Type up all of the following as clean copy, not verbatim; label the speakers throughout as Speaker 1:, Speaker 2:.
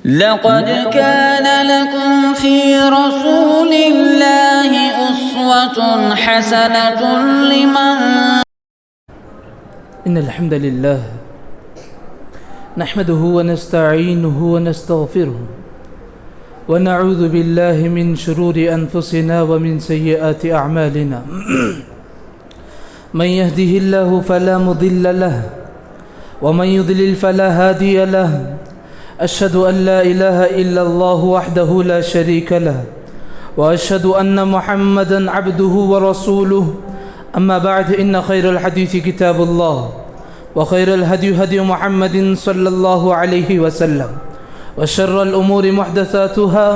Speaker 1: لقد كان لكم في رسول الله أسوة حسنة لمن
Speaker 2: إن الحمد لله نحمده ونستعينه ونستغفره ونعوذ بالله من شرور أنفسنا ومن سيئات أعمالنا من يهده الله فلا مضل له ومن يضلل فلا هادي له أشهد أن لا إله إلا الله وحده لا شريك له وأشهد أن محمدا عبده ورسوله أما بعد إن خير الحديث كتاب الله وخير الهدي هدي محمد صلى الله عليه وسلم وشر الأمور محدثاتها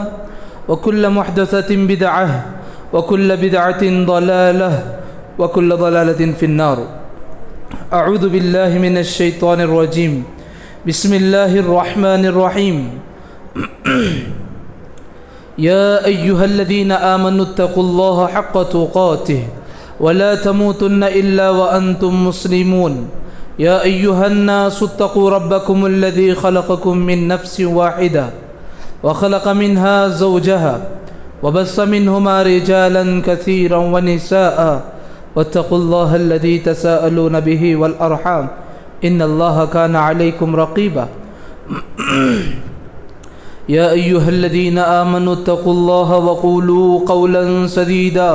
Speaker 2: وكل محدثة بدعة وكل بدعة ضلالة وكل ضلالة في النار. أعوذ بالله من الشيطان الرجيم. بسم الله الرحمن الرحيم. يا أيها الذين آمنوا اتقوا الله حق تقاته ولا تموتن إلا وأنتم مسلمون. يا أيها الناس اتقوا ربكم الذي خلقكم من نفس واحدة وخلق منها زوجها وبث منهما رجالا كثيرا ونساء واتقوا الله الذي تساءلون به والأرحام إن الله كان عليكم رقيبا. يا أيها الذين آمنوا اتقوا الله وقولوا قولا سديدا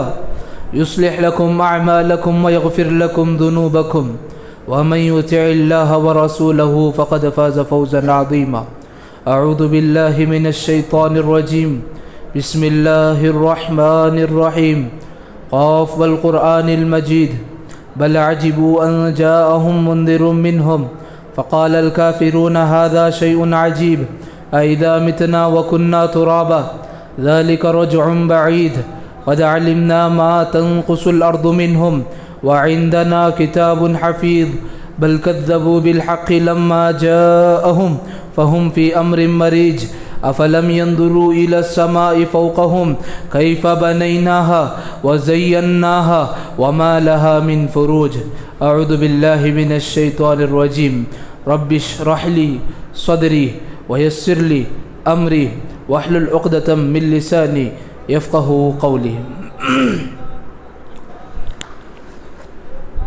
Speaker 2: يصلح لكم أعمالكم ويغفر لكم ذنوبكم ومن يطع الله ورسوله فقد فاز فوزا عظيما. أعوذ بالله من الشيطان الرجيم. بسم الله الرحمن الرحيم. قاف والقرآن المجيد بل عجبوا أن جاءهم منذر منهم فقال الكافرون هذا شيء عجيب أئذا متنا وكنا ترابا ذلك رجع بعيد قد علمنا ما تنقص الأرض منهم وعندنا كتاب حفيظ بل كذبوا بالحق لما جاءهم فهم في أمر مريج أفلم ينظروا إلى السماء فوقهم كيف بنيناها وزيناها وما لها من فروج. أعوذ بالله من الشيطان الرجيم. رب اشرح لي صدري ويسر لي أمري واحلل عقدة من لساني يفقه قولي.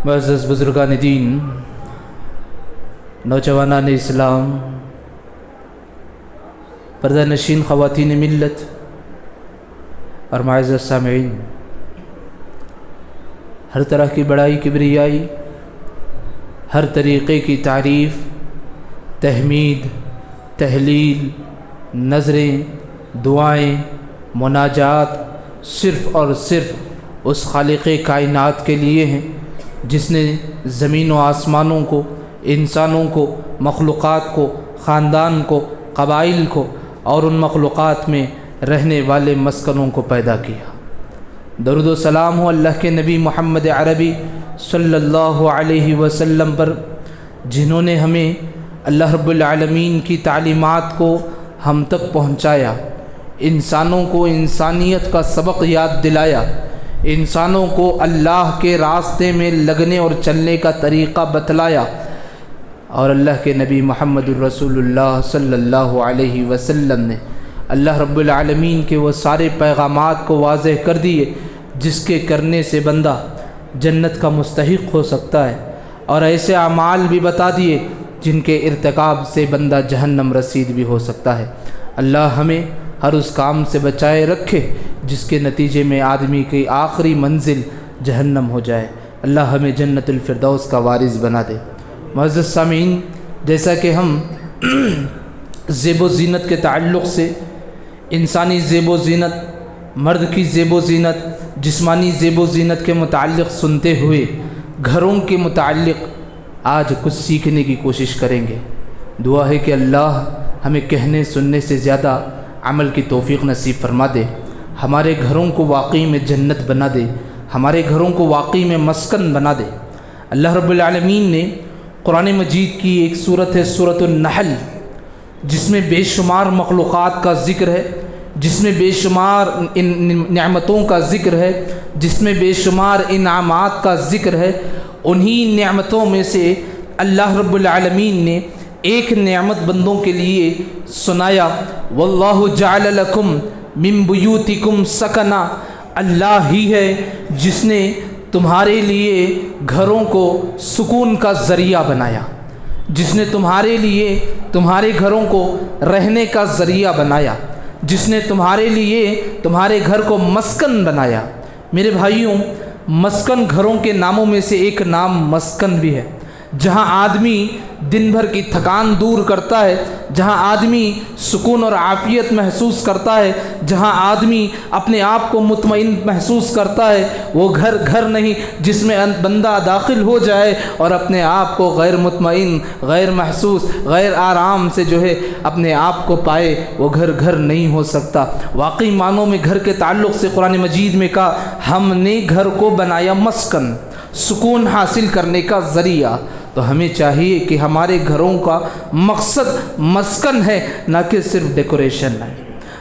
Speaker 2: معزز بزرگان دین، نوجوانان اسلام، پردہ نشین خواتین ملت اور معزز سامعین، ہر طرح کی بڑائی کبریائی، ہر طریقے کی تعریف، تحمید، تہلیل، نظریں، دعائیں، مناجات صرف اور صرف اس خالق کائنات کے لیے ہیں جس نے زمین و آسمانوں کو، انسانوں کو، مخلوقات کو، خاندان کو، قبائل کو اور ان مخلوقات میں رہنے والے مسکنوں کو پیدا کیا. درود و سلام ہو اللہ کے نبی محمد عربی صلی اللہ علیہ وسلم پر، جنہوں نے ہمیں اللہ رب العالمین کی تعلیمات کو ہم تک پہنچایا، انسانوں کو انسانیت کا سبق یاد دلایا، انسانوں کو اللہ کے راستے میں لگنے اور چلنے کا طریقہ بتلایا، اور اللہ کے نبی محمد الرسول اللہ صلی اللہ علیہ وسلم نے اللہ رب العالمین کے وہ سارے پیغامات کو واضح کر دیے جس کے کرنے سے بندہ جنت کا مستحق ہو سکتا ہے، اور ایسے اعمال بھی بتا دیے جن کے ارتکاب سے بندہ جہنم رسید بھی ہو سکتا ہے. اللہ ہمیں ہر اس کام سے بچائے رکھے جس کے نتیجے میں آدمی کی آخری منزل جہنم ہو جائے. اللہ ہمیں جنت الفردوس کا وارث بنا دے. معزز سامعین، جیسا کہ ہم زیب و زینت کے تعلق سے انسانی زیب و زینت، مرد کی زیب و زینت، جسمانی زیب و زینت کے متعلق سنتے ہوئے گھروں کے متعلق آج کچھ سیکھنے کی کوشش کریں گے. دعا ہے کہ اللہ ہمیں کہنے سننے سے زیادہ عمل کی توفیق نصیب فرما دے، ہمارے گھروں کو واقعی میں جنت بنا دے، ہمارے گھروں کو واقعی میں مسکن بنا دے. اللہ رب العالمین نے قرآن مجید کی ایک صورت ہے سورۃ النحل، جس میں بے شمار مخلوقات کا ذکر ہے، جس میں بے شمار نعمتوں کا ذکر ہے، جس میں بے شمار انعامات کا ذکر ہے. انہی نعمتوں میں سے اللہ رب العالمین نے ایک نعمت بندوں کے لیے سنایا، واللہ جعل لکم من بیوتکم سکنا، اللہ ہی ہے جس نے تمہارے لیے گھروں کو سکون کا ذریعہ بنایا، جس نے تمہارے لیے تمہارے گھروں کو رہنے کا ذریعہ بنایا، جس نے تمہارے لیے تمہارے گھر کو مسکن بنایا۔ میرے بھائیوں، مسکن گھروں کے ناموں میں سے ایک نام مسکن بھی ہے، جہاں آدمی دن بھر کی تھکان دور کرتا ہے، جہاں آدمی سکون اور عافیت محسوس کرتا ہے، جہاں آدمی اپنے آپ کو مطمئن محسوس کرتا ہے، وہ گھر نہیں جس میں بندہ داخل ہو جائے اور اپنے آپ کو غیر مطمئن، غیر محسوس، غیر آرام سے جو ہے اپنے آپ کو پائے، وہ گھر نہیں ہو سکتا۔ واقعی معنوں میں گھر کے تعلق سے قرآن مجید میں کہا ہم نے گھر کو بنایا مسکن، سکون حاصل کرنے کا ذریعہ۔ تو ہمیں چاہیے کہ ہمارے گھروں کا مقصد مسکن ہے، نہ کہ صرف ڈیکوریشن ہے۔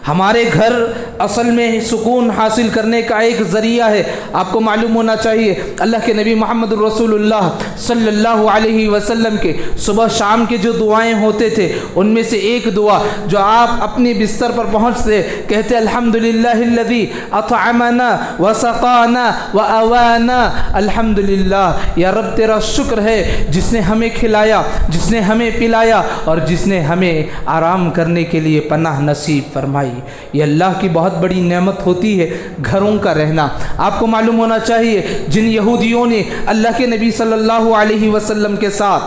Speaker 2: ہمارے گھر اصل میں سکون حاصل کرنے کا ایک ذریعہ ہے۔ آپ کو معلوم ہونا چاہیے اللہ کے نبی محمد رسول اللہ صلی اللہ علیہ وسلم کے صبح شام کے جو دعائیں ہوتے تھے، ان میں سے ایک دعا جو آپ اپنی بستر پر پہنچتے کہتے الحمدللہ الذی اطعمنا وسقانا واوانا، الحمدللہ یا رب تیرا شکر ہے جس نے ہمیں کھلایا، جس نے ہمیں پلایا اور جس نے ہمیں آرام کرنے کے لیے پناہ نصیب فرمائی۔ یہ اللہ کی بہت بڑی نعمت ہوتی ہے گھروں کا رہنا۔ آپ کو معلوم ہونا چاہیے جن یہودیوں نے اللہ کے نبی صلی اللہ علیہ وسلم کے ساتھ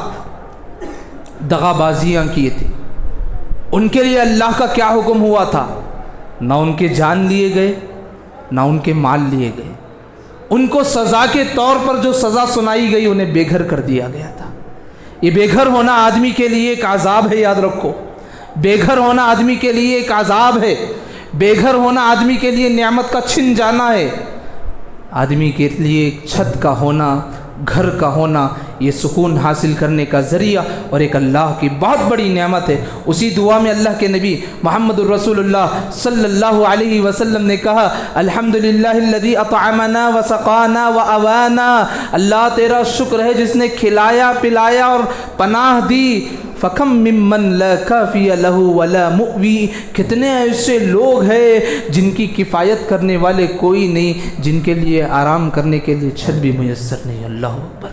Speaker 2: دغا بازیاں کیے تھے، ان کے لیے اللہ کا کیا حکم ہوا تھا؟ نہ ان کے جان لیے گئے، نہ ان کے مال لیے گئے، ان کو سزا کے طور پر جو سزا سنائی گئی انہیں بے گھر کر دیا گیا تھا۔ یہ بے گھر ہونا آدمی کے لیے ایک عذاب ہے، یاد رکھو۔ بے گھر ہونا آدمی کے لیے ایک عذاب ہے، بے گھر ہونا آدمی کے لیے نعمت کا چھن جانا ہے۔ آدمی کے لیے ایک چھت کا ہونا، گھر کا ہونا، یہ سکون حاصل کرنے کا ذریعہ اور ایک اللہ کی بہت بڑی نعمت ہے۔ اسی دعا میں اللہ کے نبی محمد رسول اللہ صلی اللہ علیہ وسلم نے کہا الحمدللہ الذی اطعمنا وسقانا واوانا، اللہ تیرا شکر ہے جس نے کھلایا پلایا اور پناہ دی۔ فَكَمْ مِمَّنْ لَا كَافِيَ لَهُ وَلَا مُؤْوِي، کتنے ایسے لوگ ہیں جن کی کفایت کرنے والے کوئی نہیں، جن کے لیے آرام کرنے کے لیے چھت بھی میسر نہیں۔ اللہ اکبر،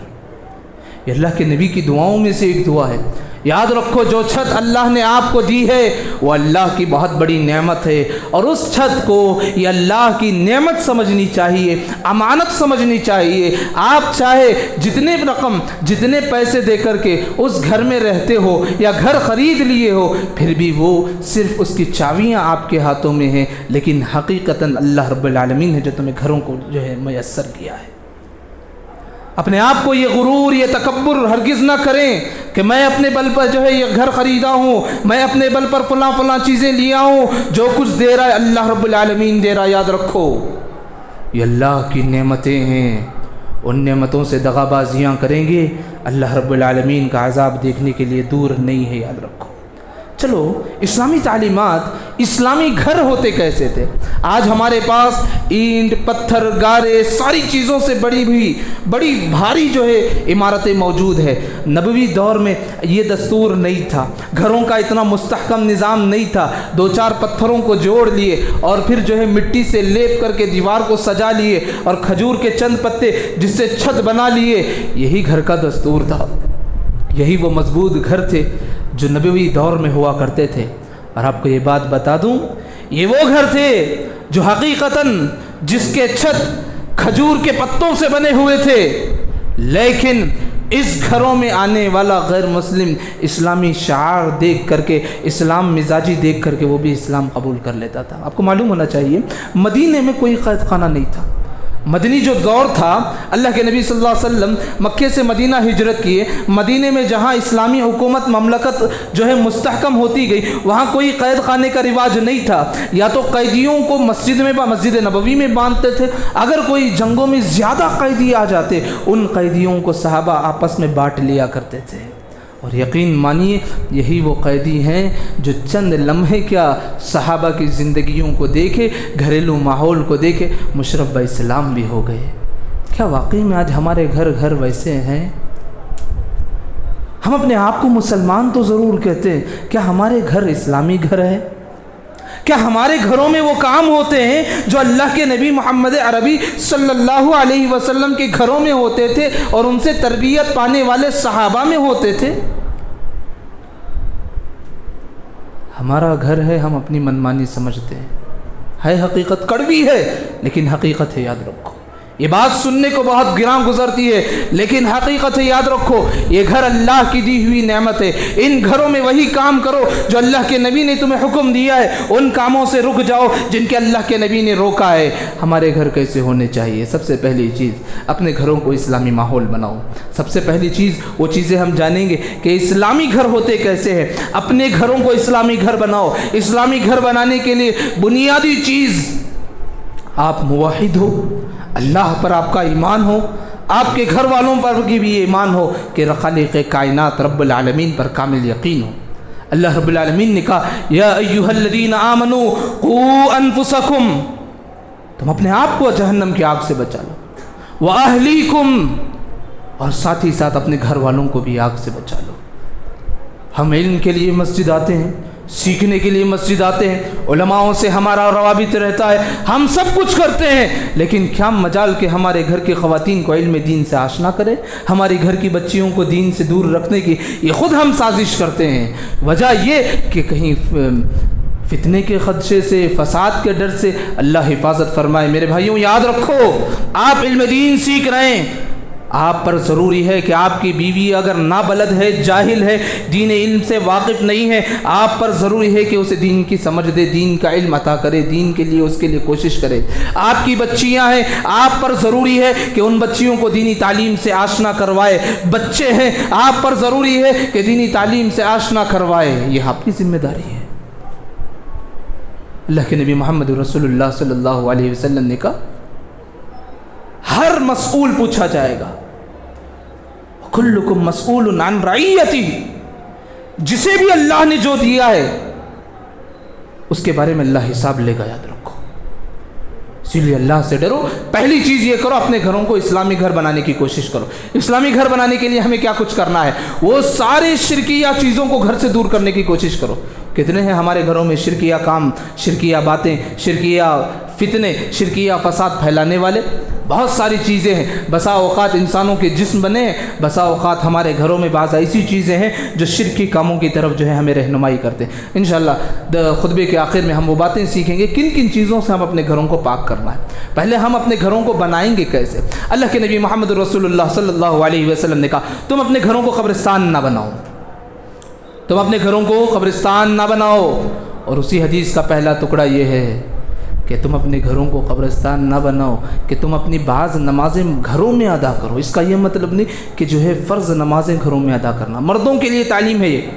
Speaker 2: یہ اللہ کے نبی کی دعاؤں میں سے ایک دعا ہے۔ یاد رکھو جو چھت اللہ نے آپ کو دی ہے وہ اللہ کی بہت بڑی نعمت ہے، اور اس چھت کو یہ اللہ کی نعمت سمجھنی چاہیے، امانت سمجھنی چاہیے۔ آپ چاہے جتنے رقم جتنے پیسے دے کر کے اس گھر میں رہتے ہو یا گھر خرید لیے ہو، پھر بھی وہ صرف اس کی چابیاں آپ کے ہاتھوں میں ہیں، لیکن حقیقتاً اللہ رب العالمین ہے جو تمہیں گھروں کو جو ہے میسر کیا ہے۔ اپنے آپ کو یہ غرور، یہ تکبر ہرگز نہ کریں کہ میں اپنے بل پر جو ہے یہ گھر خریدا ہوں، میں اپنے بل پر فلاں چیزیں لیا ہوں، جو کچھ دے رہا ہے اللہ رب العالمین دے رہا۔ یاد رکھو یہ اللہ کی نعمتیں ہیں، ان نعمتوں سے دغا بازیاں کریں گے اللہ رب العالمین کا عذاب دیکھنے کے لیے دور نہیں ہے۔ یاد رکھو۔ چلو اسلامی تعلیمات، اسلامی گھر ہوتے کیسے تھے؟ آج ہمارے پاس اینٹ پتھر گارے ساری چیزوں سے بڑی بھاری جو ہے عمارتیں موجود ہے۔ نبوی دور میں یہ دستور نہیں تھا، گھروں کا اتنا مستحکم نظام نہیں تھا۔ دو چار پتھروں کو جوڑ لیے اور پھر جو ہے مٹی سے لیپ کر کے دیوار کو سجا لیے اور کھجور کے چند پتے جس سے چھت بنا لیے، یہی گھر کا دستور تھا۔ یہی وہ مضبوط گھر تھے جو نبوی دور میں ہوا کرتے تھے۔ اور آپ کو یہ بات بتا دوں، یہ وہ گھر تھے جو حقیقتاً جس کے چھت کھجور کے پتوں سے بنے ہوئے تھے، لیکن اس گھروں میں آنے والا غیر مسلم اسلامی شعار دیکھ کر کے، اسلام مزاجی دیکھ کر کے وہ بھی اسلام قبول کر لیتا تھا۔ آپ کو معلوم ہونا چاہیے مدینے میں کوئی قید خانہ نہیں تھا۔ مدنی جو دور تھا، اللہ کے نبی صلی اللہ علیہ وسلم مکے سے مدینہ ہجرت کیے، مدینے میں جہاں اسلامی حکومت مملکت جو ہے مستحکم ہوتی گئی، وہاں کوئی قید خانے کا رواج نہیں تھا۔ یا تو قیدیوں کو مسجد نبوی میں باندھتے تھے، اگر کوئی جنگوں میں زیادہ قیدی آ جاتے ان قیدیوں کو صحابہ آپس میں بانٹ لیا کرتے تھے۔ اور یقین مانیے یہی وہ قیدی ہیں جو چند لمحے کیا صحابہ کی زندگیوں کو دیکھے، گھریلو ماحول کو دیکھے مشرف اسلام بھی ہو گئے۔ کیا واقعی میں آج ہمارے گھر ویسے ہیں؟ ہم اپنے آپ کو مسلمان تو ضرور کہتے ہیں، کیا ہمارے گھر اسلامی گھر ہے؟ کیا ہمارے گھروں میں وہ کام ہوتے ہیں جو اللہ کے نبی محمد عربی صلی اللہ علیہ وسلم کے گھروں میں ہوتے تھے اور ان سے تربیت پانے والے صحابہ میں ہوتے تھے؟ ہمارا گھر ہے، ہم اپنی منمانی سمجھتے ہیں، ہے حقیقت کڑوی ہے لیکن حقیقت ہے، یاد رکھو۔ یہ بات سننے کو بہت گراں گزرتی ہے لیکن حقیقت ہے، یاد رکھو۔ یہ گھر اللہ کی دی ہوئی نعمت ہے، ان گھروں میں وہی کام کرو جو اللہ کے نبی نے تمہیں حکم دیا ہے، ان کاموں سے رک جاؤ جن کے اللہ کے نبی نے روکا ہے۔ ہمارے گھر کیسے ہونے چاہیے؟ سب سے پہلی چیز، اپنے گھروں کو اسلامی ماحول بناؤ۔ سب سے پہلی چیز وہ چیزیں ہم جانیں گے کہ اسلامی گھر ہوتے کیسے ہیں۔ اپنے گھروں کو اسلامی گھر بناؤ۔ اسلامی گھر بنانے کے لیے بنیادی چیز، آپ موحد ہو، اللہ پر آپ کا ایمان ہو، آپ کے گھر والوں پر بھی ایمان ہو کہ خالق کائنات رب العالمین پر کامل یقین ہو۔ اللہ رب العالمین نے کہا یا ایھا الذین آمنوا قوا انفسکم، تم اپنے آپ کو جہنم کی آگ سے بچا لو، واہلیکم، اور ساتھ ہی ساتھ اپنے گھر والوں کو بھی آگ سے بچا لو۔ ہم علم کے لیے مسجد آتے ہیں، سیکھنے کے لیے مسجد آتے ہیں، علماؤں سے ہمارا روابط رہتا ہے، ہم سب کچھ کرتے ہیں، لیکن کیا مجال کہ ہمارے گھر کی خواتین کو علم دین سے آشنا کرے؟ ہمارے گھر کی بچیوں کو دین سے دور رکھنے کی یہ خود ہم سازش کرتے ہیں۔ وجہ یہ کہ کہیں فتنے کے خدشے سے، فساد کے ڈر سے اللہ حفاظت فرمائے۔ میرے بھائیوں یاد رکھو، آپ علم دین سیکھ رہے ہیں، آپ پر ضروری ہے کہ آپ کی بیوی اگر نابلد ہے، جاہل ہے، دین علم سے واقف نہیں ہے، آپ پر ضروری ہے کہ اسے دین کی سمجھ دے، دین کا علم عطا کرے، دین کے لیے اس کے لیے کوشش کرے۔ آپ کی بچیاں ہیں، آپ پر ضروری ہے کہ ان بچیوں کو دینی تعلیم سے آشنا کروائے۔ بچے ہیں، آپ پر ضروری ہے کہ دینی تعلیم سے آشنا کروائے۔ یہ آپ کی ذمہ داری ہے۔ اللہ کے نبی محمد رسول اللہ صلی اللہ علیہ وسلم نے کہا ہر مسئول پوچھا جائے گا، کلکم مسئول عن رعیتہ، جسے بھی اللہ نے جو دیا ہے اس کے بارے میں اللہ حساب لے گا، یاد رکھو۔ اسی لیے اللہ سے ڈرو۔ پہلی چیز یہ کرو، اپنے گھروں کو اسلامی گھر بنانے کی کوشش کرو۔ اسلامی گھر بنانے کے لیے ہمیں کیا کچھ کرنا ہے؟ وہ سارے شرکیہ چیزوں کو گھر سے دور کرنے کی کوشش کرو۔ کتنے ہیں ہمارے گھروں میں شرکیہ کام، شرکیہ باتیں، شرکیہ فتنے، شرکیہ فساد پھیلانے والے؟ بہت ساری چیزیں ہیں۔ بسا اوقات انسانوں کے جسم بنے ہیں، بسا اوقات ہمارے گھروں میں بعض ایسی چیزیں ہیں جو شرکی کاموں کی طرف جو ہے ہمیں رہنمائی کرتے ہیں۔ انشاءاللہ خطبے کے آخر میں ہم وہ باتیں سیکھیں گے کن کن چیزوں سے ہم اپنے گھروں کو پاک کرنا ہے۔ پہلے ہم اپنے گھروں کو بنائیں گے کیسے؟ اللہ کے نبی محمد رسول اللہ صلی اللہ علیہ وسلم نے کہا تم اپنے گھروں کو قبرستان نہ بناؤ، تم اپنے گھروں کو قبرستان نہ بناؤ۔ اور اسی حدیث کا پہلا ٹکڑا یہ ہے کہ تم اپنے گھروں کو قبرستان نہ بناؤ کہ تم اپنی بعض نمازیں گھروں میں ادا کرو۔ اس کا یہ مطلب نہیں کہ جو ہے فرض نمازیں گھروں میں ادا کرنا، مردوں کے لیے تعلیم ہے یہ۔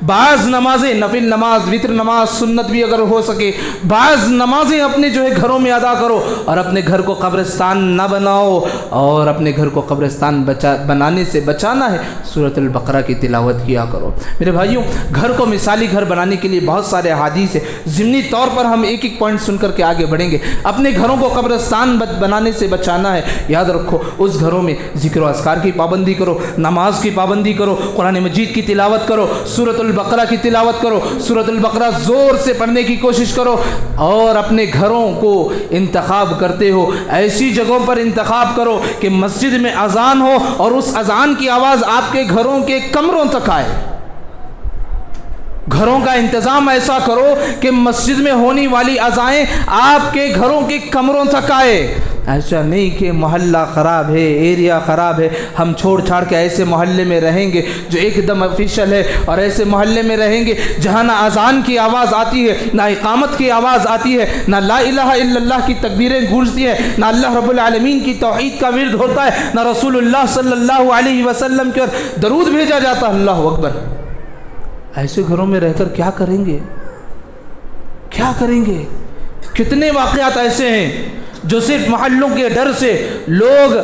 Speaker 2: بعض نمازیں، نفل نماز، وتر نماز، سنت بھی اگر ہو سکے، بعض نمازیں اپنے جو ہے گھروں میں ادا کرو، اور اپنے گھر کو قبرستان نہ بناؤ۔ اور اپنے گھر کو قبرستان بنانے سے بچانا ہے، سورۃ البقرہ کی تلاوت کیا کرو۔ میرے بھائیوں، گھر کو مثالی گھر بنانے کے لیے بہت سارے احادیث ہیں، ضمنی طور پر ہم ایک ایک پوائنٹ سن کر کے آگے بڑھیں گے۔ اپنے گھروں کو قبرستان بنانے سے بچانا ہے، یاد رکھو اس گھروں میں ذکر و اذکار کی پابندی کرو، نماز کی پابندی کرو، قرآن مجید کی تلاوت کرو، سورۃ البقرہ کی تلاوت کرو، سورۃ البقرہ زور سے پڑھنے کی کوشش کرو، اور اپنے گھروں کو انتخاب کرتے ہو ایسی جگہوں پر انتخاب کرو کہ مسجد میں اذان ہو اور اس اذان کی آواز آپ کے گھروں کے کمروں تک آئے۔ گھروں کا انتظام ایسا کرو کہ مسجد میں ہونے والی اذانیں آپ کے گھروں کے کمروں تک آئے۔ ایسا نہیں کہ محلہ خراب ہے، ایریا خراب ہے، ہم چھوڑ چھاڑ کے ایسے محلے میں رہیں گے جو ایک دم آفیشل ہے، اور ایسے محلے میں رہیں گے جہاں نہ اذان کی آواز آتی ہے، نہ اقامت کی آواز آتی ہے، نہ لا الہ الا اللہ کی تکبیریں گونجتی ہیں، نہ اللہ رب العالمین کی توحید کا ورد ہوتا ہے، نہ رسول اللہ صلی اللہ علیہ وسلم کے درود بھیجا جاتا ہے۔ اللہ اکبر! ایسے گھروں میں رہ کر کیا کریں گے؟ کیا کریں گے؟ کتنے واقعات ایسے ہیں جو صرف محلوں کے ڈر سے لوگ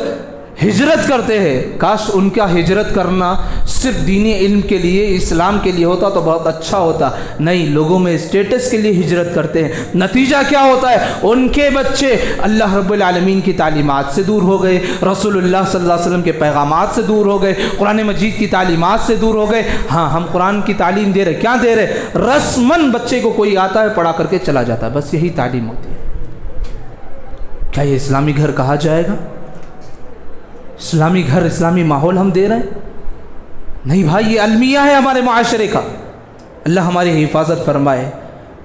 Speaker 2: ہجرت کرتے ہیں، کاش ان کا ہجرت کرنا صرف دینی علم کے لیے، اسلام کے لیے ہوتا تو بہت اچھا ہوتا. نہیں، لوگوں میں اسٹیٹس کے لیے ہجرت کرتے ہیں. نتیجہ کیا ہوتا ہے؟ ان کے بچے اللہ رب العالمین کی تعلیمات سے دور ہو گئے، رسول اللہ صلی اللہ علیہ وسلم کے پیغامات سے دور ہو گئے، قرآن مجید کی تعلیمات سے دور ہو گئے. ہاں، ہم قرآن کی تعلیم دے رہے، کیا دے رہے؟ رسماً بچے کو کوئی آتا ہے پڑھا کر کے چلا جاتا ہے، بس یہی تعلیم ہوتی ہے. کیا یہ اسلامی گھر کہا جائے گا؟ اسلامی گھر، اسلامی ماحول ہم دے رہے ہیں؟ نہیں بھائی، یہ المیہ ہے ہمارے معاشرے کا. اللہ ہماری حفاظت فرمائے.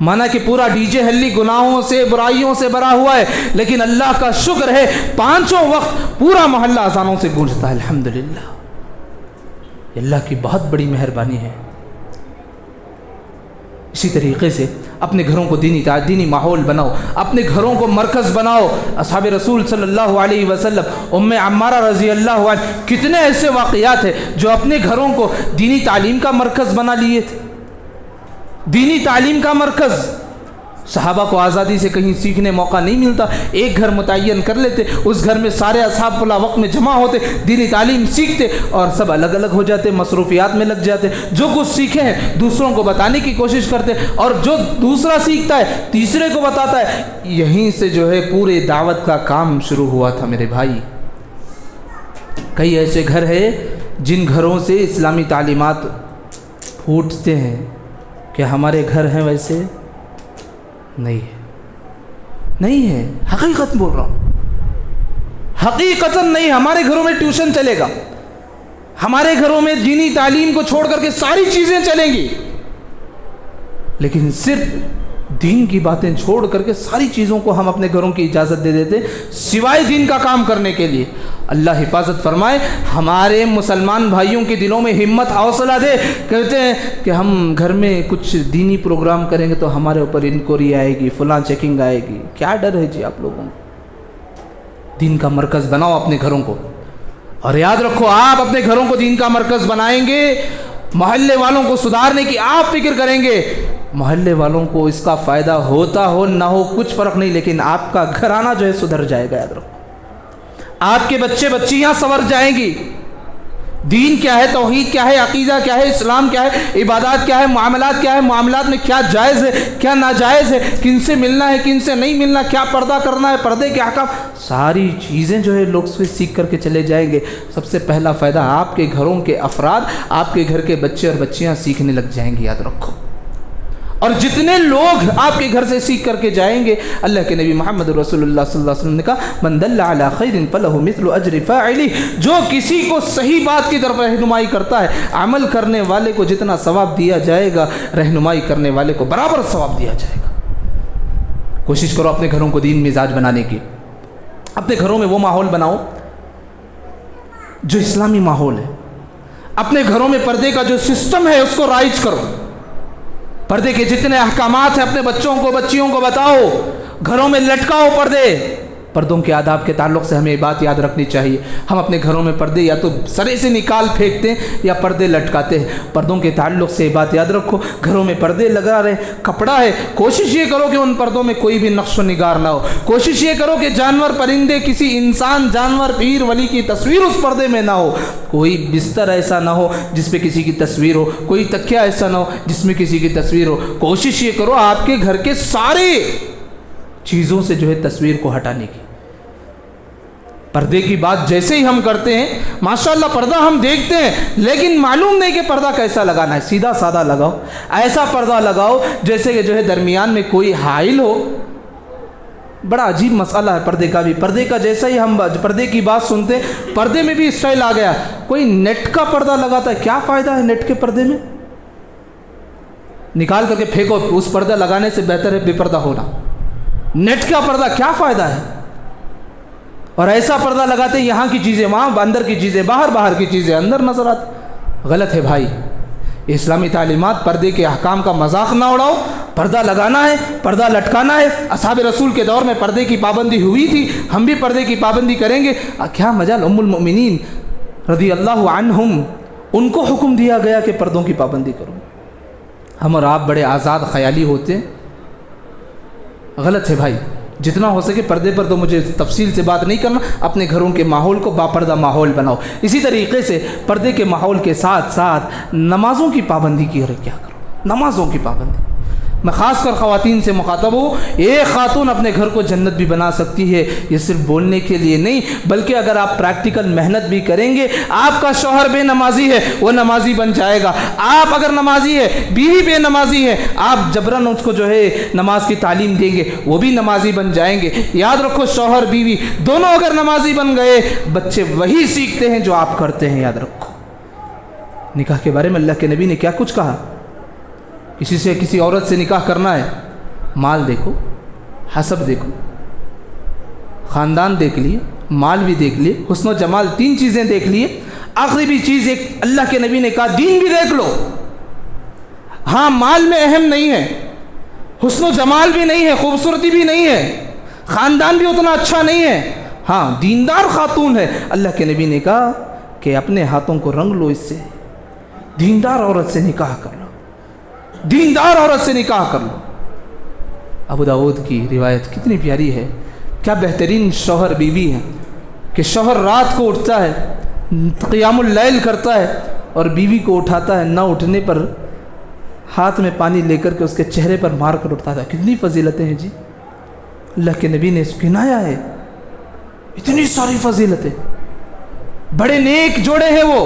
Speaker 2: مانا کہ پورا ڈی جے ہلی گناہوں سے، برائیوں سے بھرا ہوا ہے، لیکن اللہ کا شکر ہے 5 وقت پورا محلہ اذانوں سے گونجتا ہے. الحمدللہ، یہ اللہ کی بہت بڑی مہربانی ہے. اسی طریقے سے اپنے گھروں کو دینی ماحول بناؤ، اپنے گھروں کو مرکز بناؤ. اصحاب رسول صلی اللہ علیہ وسلم، ام عمارہ رضی اللہ عنہ، کتنے ایسے واقعات ہیں جو اپنے گھروں کو دینی تعلیم کا مرکز بنا لیے تھے. دینی تعلیم کا مرکز. صحابہ کو آزادی سے کہیں سیکھنے موقع نہیں ملتا، ایک گھر متعین کر لیتے، اس گھر میں سارے اصحاب فلاں وقت میں جمع ہوتے، دینی تعلیم سیکھتے، اور سب الگ الگ ہو جاتے، مصروفیات میں لگ جاتے. جو کچھ سیکھے ہیں دوسروں کو بتانے کی کوشش کرتے، اور جو دوسرا سیکھتا ہے تیسرے کو بتاتا ہے. یہیں سے جو ہے پورے دعوت کا کام شروع ہوا تھا میرے بھائی. کئی ایسے گھر ہیں جن گھروں سے اسلامی تعلیمات پھوٹتے ہیں. کہ ہمارے گھر ہیں ویسے؟ نہیں ہے، نہیں ہے. حقیقت بول رہا ہوں، حقیقتاً نہیں. ہمارے گھروں میں ٹیوشن چلے گا، ہمارے گھروں میں دینی تعلیم کو چھوڑ کر کے ساری چیزیں چلیں گی، لیکن صرف دین کی باتیں چھوڑ کر کے ساری چیزوں کو ہم اپنے گھروں کی اجازت دے دیتے سوائے دین کا کام کرنے کے لیے. اللہ حفاظت فرمائے. ہمارے مسلمان بھائیوں کے دلوں میں ہمت حوصلہ دے. کہتے ہیں کہ ہم گھر میں کچھ دینی پروگرام کریں گے تو ہمارے اوپر انکوائری آئے گی، فلاں چیکنگ آئے گی. کیا ڈر ہے جی آپ لوگوں کو؟ دین کا مرکز بناؤ اپنے گھروں کو. اور یاد رکھو، آپ اپنے گھروں کو دین کا مرکز بنائیں گے، محلے والوں کو سدھارنے کی آپ فکر کریں گے. محلے والوں کو اس کا فائدہ ہوتا ہو نہ ہو کچھ فرق نہیں، لیکن آپ کا گھرانہ جو ہے سدھر جائے گا. یاد رکھو، آپ کے بچے بچیاں سنور جائیں گی. دین کیا ہے، توحید کیا ہے، عقیدہ کیا ہے، اسلام کیا ہے، عبادات کیا ہے، معاملات کیا ہے، معاملات میں کیا جائز ہے کیا ناجائز ہے، کن سے ملنا ہے کن سے نہیں ملنا، کیا پردہ کرنا ہے، پردے کے احکام، ساری چیزیں جو ہے لوگ سے سیکھ کر کے چلے جائیں گے. سب سے پہلا فائدہ آپ کے گھروں کے افراد، آپ کے گھر کے بچے اور بچیاں سیکھنے لگ جائیں گے. یاد رکھو، اور جتنے لوگ آپ کے گھر سے سیکھ کر کے جائیں گے، اللہ کے نبی محمد رسول اللہ صلی اللہ علیہ وسلم نے کہا، من دل علی خیر فلہ مثل اجر فاعلہ، جو کسی کو صحیح بات کی طرف رہنمائی کرتا ہے، عمل کرنے والے کو جتنا ثواب دیا جائے گا، رہنمائی کرنے والے کو برابر ثواب دیا جائے گا. کوشش کرو اپنے گھروں کو دین مزاج بنانے کی. اپنے گھروں میں وہ ماحول بناؤ جو اسلامی ماحول ہے. اپنے گھروں میں پردے کا جو سسٹم ہے اس کو رائج کرو. پردے کے جتنے احکامات ہیں اپنے بچوں کو بچیوں کو بتاؤ. گھروں میں لٹکاؤ پردے. پردوں کے آداب کے تعلق سے ہمیں یہ بات یاد رکھنی چاہیے، ہم اپنے گھروں میں پردے یا تو سرے سے نکال پھینکتے ہیں یا پردے لٹکاتے ہیں. پردوں کے تعلق سے یہ بات یاد رکھو، گھروں میں پردے لگا رہے، کپڑا ہے، کوشش یہ کرو کہ ان پردوں میں کوئی بھی نقش و نگار نہ ہو. کوشش یہ کرو کہ جانور پرندے، کسی انسان جانور پیر ولی کی تصویر اس پردے میں نہ ہو. کوئی بستر ایسا نہ ہو جس پہ کسی کی تصویر ہو، کوئی تکیہ ایسا نہ ہو جس میں کسی کی تصویر ہو. کوشش یہ کرو آپ کے گھر کے سارے چیزوں سے جو ہے تصویر کو ہٹانے کی. پردے کی بات جیسے ہی ہم کرتے ہیں، ماشاءاللہ پردہ ہم دیکھتے ہیں لیکن معلوم نہیں کہ پردہ کیسا لگانا ہے. سیدھا سادہ لگاؤ، ایسا پردہ لگاؤ جیسے کہ جو ہے درمیان میں کوئی حائل ہو. بڑا عجیب مسئلہ ہے پردے کا بھی. پردے کا جیسا ہی ہم پردے کی بات سنتے ہیں، پردے میں بھی اسٹائل آ گیا. کوئی نیٹ کا پردہ لگاتا ہے، کیا فائدہ ہے نیٹ کے پردے میں؟ نکال کر کے پھینکو. اس پردہ لگانے سے بہتر ہے بے پردہ ہونا. نیٹ کا پردہ کیا فائدہ ہے؟ اور ایسا پردہ لگاتے ہیں یہاں کی چیزیں وہاں، اندر کی چیزیں باہر، باہر کی چیزیں اندر نظر آتی. غلط ہے بھائی. اسلامی تعلیمات پردے کے احکام کا مذاق نہ اڑاؤ. پردہ لگانا ہے، پردہ لٹکانا ہے. اصحاب رسول کے دور میں پردے کی پابندی ہوئی تھی، ہم بھی پردے کی پابندی کریں گے. کیا مجال ام المؤمنین رضی اللہ عنہم، ان کو حکم دیا گیا کہ پردوں کی پابندی کرو. ہم اور آپ بڑے آزاد خیالی ہوتے ہیں. غلط ہے بھائی. جتنا ہو سکے پردے پر تو مجھے تفصیل سے بات نہیں کرنا، اپنے گھروں کے ماحول کو باپردہ ماحول بناؤ۔ اسی طریقے سے پردے کے ماحول کے ساتھ ساتھ نمازوں کی پابندی کی کیا کرو، نمازوں کی پابندی۔ میں خاص کر خواتین سے مخاطب ہوں، ایک خاتون اپنے گھر کو جنت بھی بنا سکتی ہے، یہ صرف بولنے کے لیے نہیں بلکہ اگر آپ پریکٹیکل محنت بھی کریں گے، آپ کا شوہر بے نمازی ہے وہ نمازی بن جائے گا، آپ اگر نمازی ہے بیوی بے نمازی ہے، آپ جبراً اس کو جو ہے نماز کی تعلیم دیں گے وہ بھی نمازی بن جائیں گے۔ یاد رکھو شوہر بیوی دونوں اگر نمازی بن گئے بچے وہی سیکھتے ہیں جو آپ کرتے ہیں۔ یاد رکھو نکاح کے بارے میں اللہ کے نبی نے کیا کچھ کہا، کسی سے کسی عورت سے نکاح کرنا ہے، مال دیکھو، حسب دیکھو، خاندان دیکھ لیے، مال بھی دیکھ لیے، حسن و جمال، 3 چیزیں دیکھ لیے، آخری بھی چیز ایک اللہ کے نبی نے کہا دین بھی دیکھ لو۔ ہاں مال میں اہم نہیں ہے، حسن و جمال بھی نہیں ہے، خوبصورتی بھی نہیں ہے، خاندان بھی اتنا اچھا نہیں ہے، ہاں دیندار خاتون ہے، اللہ کے نبی نے کہا کہ اپنے ہاتھوں کو رنگ لو، اس سے دیندار عورت سے نکاح کر لو، دیندار عورت سے نکاح کر لو۔ ابو داؤد کی روایت کتنی پیاری ہے، کیا بہترین شوہر بیوی ہیں کہ شوہر رات کو اٹھتا ہے، قیام اللیل کرتا ہے اور بیوی کو اٹھاتا ہے، نہ اٹھنے پر ہاتھ میں پانی لے کر کے اس کے چہرے پر مار کر اٹھاتا ہے۔ کتنی فضیلتیں ہیں جی، اللہ کے نبی نے اس کو گنایا ہے، اتنی ساری فضیلتیں۔ بڑے نیک جوڑے ہیں وہ